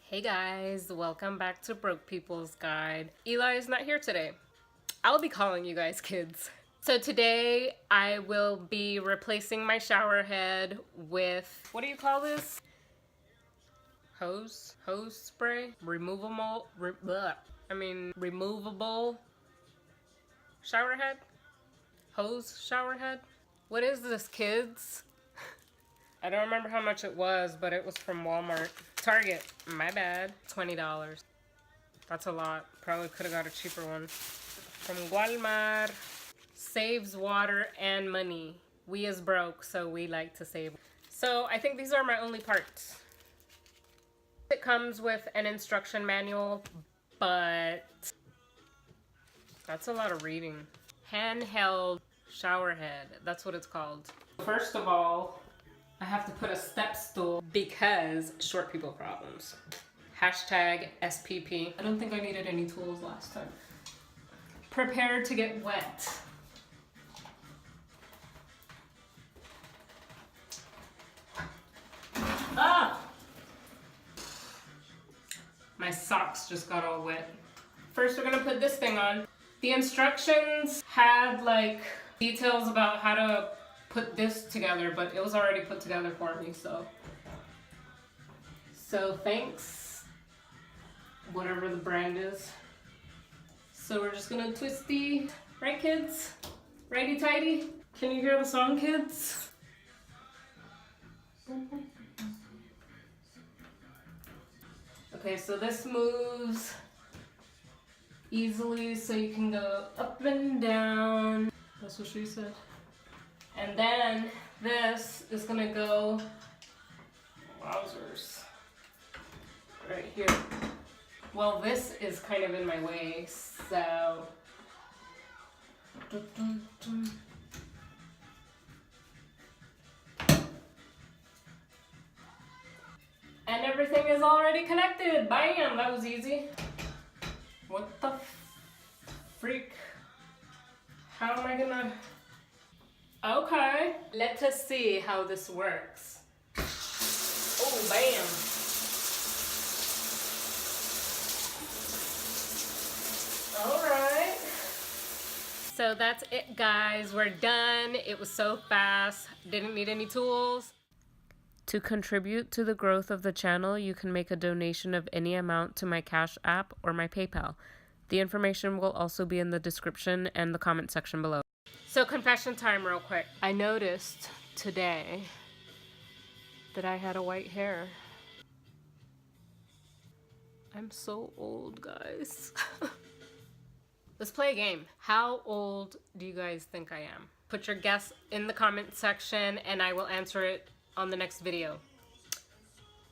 Hey guys, welcome back to Broke People's Guide. Eli is not here today. I'll be calling you guys kids. So today I will be replacing my shower head with, what do you call this? Hose spray? Removable shower head? Hose shower head? What is this, kids? I don't remember how much it was, but it was from Walmart. Target, my bad. $20. That's a lot. Probably could have got a cheaper one. From Walmart. Saves water and money. We is broke, so we like to save. So I think these are my only parts. It comes with an instruction manual, but that's a lot of reading. Handheld shower head. That's what it's called. First of all, I have to put a step stool because short people problems. Hashtag SPP. I don't think I needed any tools last time. Prepared to get wet. Ah! My socks just got all wet. First we're gonna put this thing on. The instructions had like details about how to put this together, but it was already put together for me, so thanks, whatever the brand is. So we're just gonna twisty, right kids? Righty tighty? Can you hear the song, kids? Okay, so this moves easily, so you can go up and down. That's what she said. And then this is gonna go, wowzers, right here. Well, this is kind of in my way, so. And everything is already connected. Bam, that was easy. What the freak? How am I gonna? Okay, let us see how this works. Oh, bam. All right. So that's it, guys. We're done. It was so fast. Didn't need any tools. To contribute to the growth of the channel, you can make a donation of any amount to my CashApp or my PayPal. The information will also be in the description and the comment section below. So confession time real quick. I noticed today that I had a white hair. I'm so old, guys. Let's play a game. How old do you guys think I am? Put your guess in the comment section and I will answer it on the next video.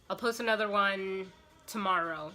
I'll post another one tomorrow.